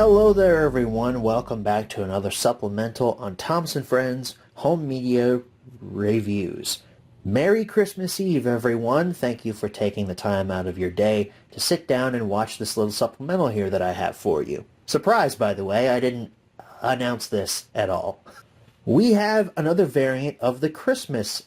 Hello there everyone, welcome back to another supplemental on Thomas & Friends Home Media Reviews. Merry Christmas Eve everyone, thank you for taking the time out of your day to sit down and watch this little supplemental here that I have for you. Surprise, by the way, I didn't announce this at all. We have another variant of the Christmas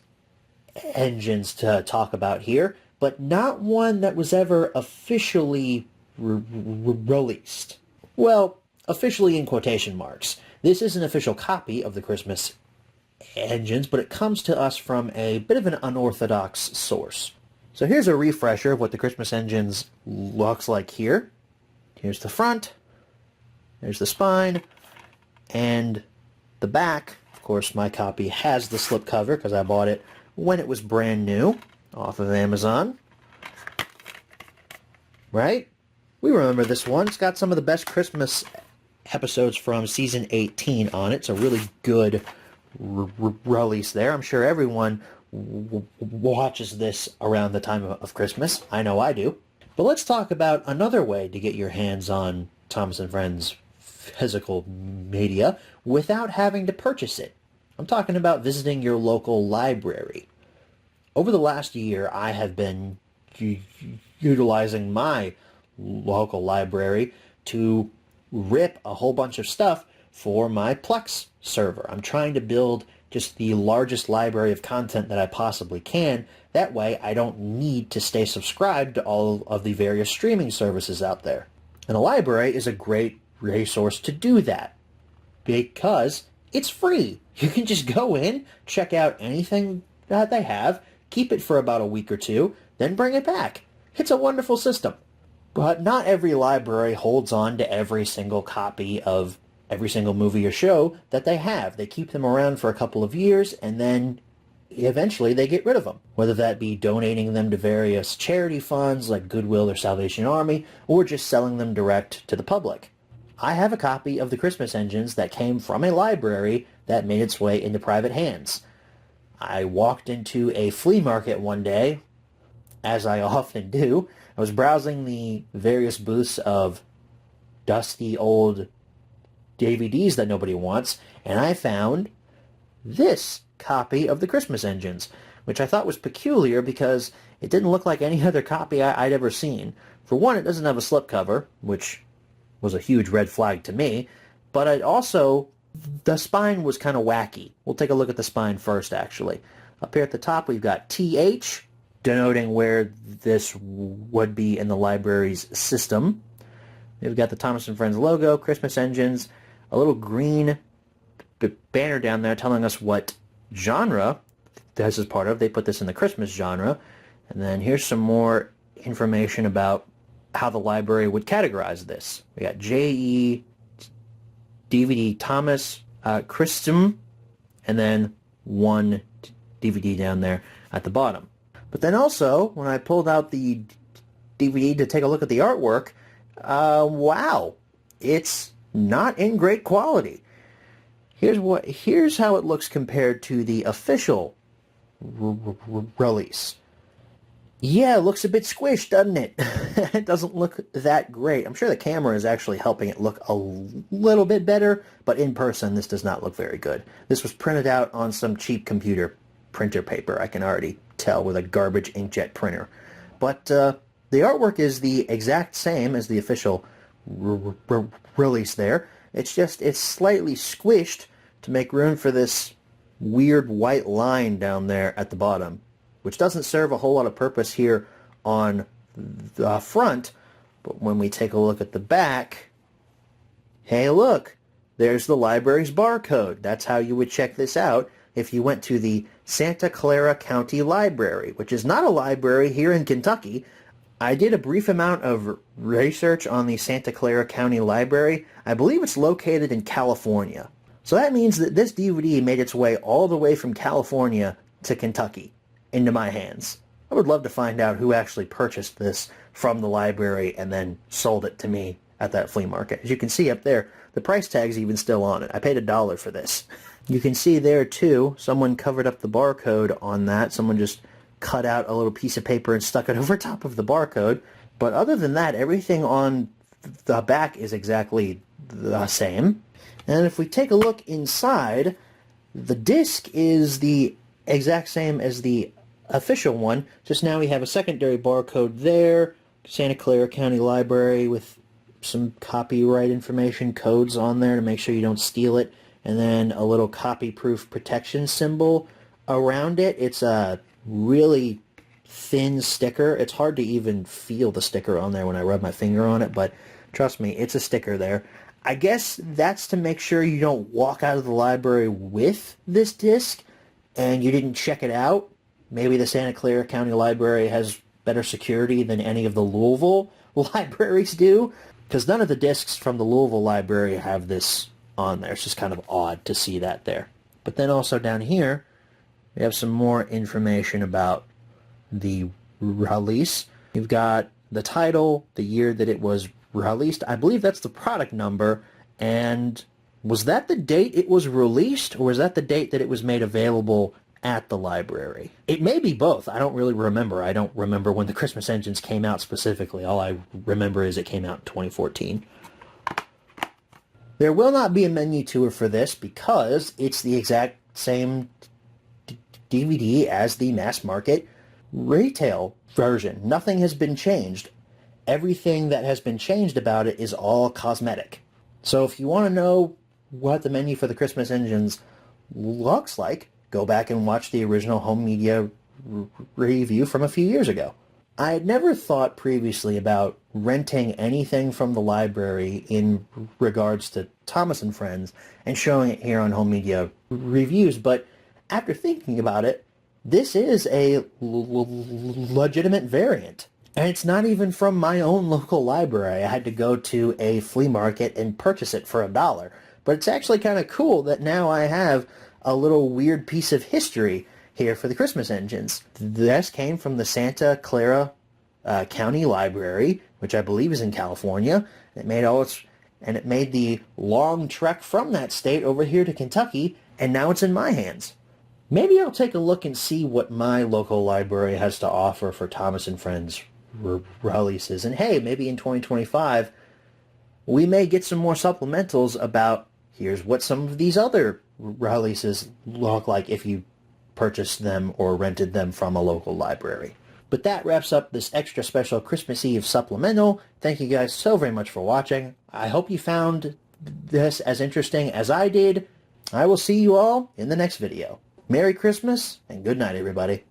engines to talk about here, but not one that was ever officially released. Well, officially in quotation marks. This is an official copy of the Christmas engines, but it comes to us from a bit of an unorthodox source. So here's a refresher of what the Christmas engines looks like here. Here's the front, there's the spine, and the back. Of course, my copy has the slipcover because I bought it when it was brand new off of Amazon. Right? We remember this one. It's got some of the best Christmas episodes from season 18 on it. It's a really good release there. I'm sure everyone watches this around the time of Christmas. I know I do. But let's talk about another way to get your hands on Thomas & Friends physical media without having to purchase it. I'm talking about visiting your local library. Over the last year, I have been utilizing my local library to rip a whole bunch of stuff for my Plex server. I'm trying to build just the largest library of content that I possibly can. That way I don't need to stay subscribed to all of the various streaming services out there. And a library is a great resource to do that because it's free. You can just go in, check out anything that they have, keep it for about a week or two, then bring it back. It's a wonderful system. But not every library holds on to every single copy of every single movie or show that they have. They keep them around for a couple of years, and then eventually they get rid of them, whether that be donating them to various charity funds like Goodwill or Salvation Army, or just selling them direct to the public. I have a copy of the Christmas engines that came from a library that made its way into private hands. I walked into a flea market one day, as I often do. I was browsing the various booths of dusty old DVDs that nobody wants, and I found this copy of the Christmas engines, which I thought was peculiar because it didn't look like any other copy I'd ever seen. For one, it doesn't have a slipcover, which was a huge red flag to me, but the spine was kind of wacky. We'll take a look at the spine first, actually. Up here at the top, we've got TH, denoting where this would be in the library's system. We've got the Thomas & Friends logo, Christmas engines, a little green banner down there telling us what genre this is part of. They put this in the Christmas genre. And then here's some more information about how the library would categorize this. We got JE, DVD Thomas, Christum, and then one DVD down there at the bottom. But then also, when I pulled out the DVD to take a look at the artwork, wow, it's not in great quality. Here's how it looks compared to the official release. Yeah, it looks a bit squished, doesn't it? It doesn't look that great. I'm sure the camera is actually helping it look a little bit better, but in person, this does not look very good. This was printed out on some cheap computer printer paper, I can already tell, with a garbage inkjet printer. But the artwork is the exact same as the official release there. It's slightly squished to make room for this weird white line down there at the bottom, which doesn't serve a whole lot of purpose here on the front. But when we take a look at the back, hey look, there's the library's barcode. That's how you would check this out if you went to the Santa Clara County Library, which is not a library here in Kentucky. I did a brief amount of research on the Santa Clara County Library. I believe it's located in California. So that means that this DVD made its way all the way from California to Kentucky into my hands. I would love to find out who actually purchased this from the library and then sold it to me at that flea market. As you can see up there, the price tag's even still on it. I paid $1 for this. You can see there too, someone covered up the barcode on that. Someone just cut out a little piece of paper and stuck it over top of the barcode. But other than that, everything on the back is exactly the same. And if we take a look inside, the disc is the exact same as the official one, just now we have a secondary barcode there, Santa Clara County Library with some copyright information codes on there to make sure you don't steal it, and then a little copy-proof protection symbol around it. It's a really thin sticker. It's hard to even feel the sticker on there when I rub my finger on it, but trust me, it's a sticker there. I guess that's to make sure you don't walk out of the library with this disc and you didn't check it out. Maybe the Santa Clara County Library has better security than any of the Louisville libraries do, because none of the discs from the Louisville Library have this on there. It's just kind of odd to see that there. But then also down here, we have some more information about the release. You've got the title, the year that it was released. I believe that's the product number. And was that the date it was released, or was that the date that it was made available at the library? It may be both. I don't really remember. I don't remember when the Christmas Engines came out specifically. All I remember is it came out in 2014. There will not be a menu tour for this because it's the exact same DVD as the mass market retail version. Nothing has been changed. Everything that has been changed about it is all cosmetic. So if you want to know what the menu for the Christmas Engines looks like, go back and watch the original home media review from a few years ago. I had never thought previously about renting anything from the library in regards to Thomas and Friends and showing it here on home media reviews, but after thinking about it, this is a legitimate variant. And it's not even from my own local library. I had to go to a flea market and purchase it for $1. But it's actually kind of cool that now I have a little weird piece of history here for the Christmas Engines. This came from the Santa Clara County Library, which I believe is in California. It made the long trek from that state over here to Kentucky, and now it's in my hands. Maybe I'll take a look and see what my local library has to offer for Thomas and Friends releases. And hey, maybe in 2025, we may get some more supplementals about here's what some of these other releases look like if you purchased them or rented them from a local library. But that wraps up this extra special Christmas Eve supplemental. Thank you guys so very much for watching. I hope you found this as interesting as I did. I will see you all in the next video. Merry Christmas and good night, everybody.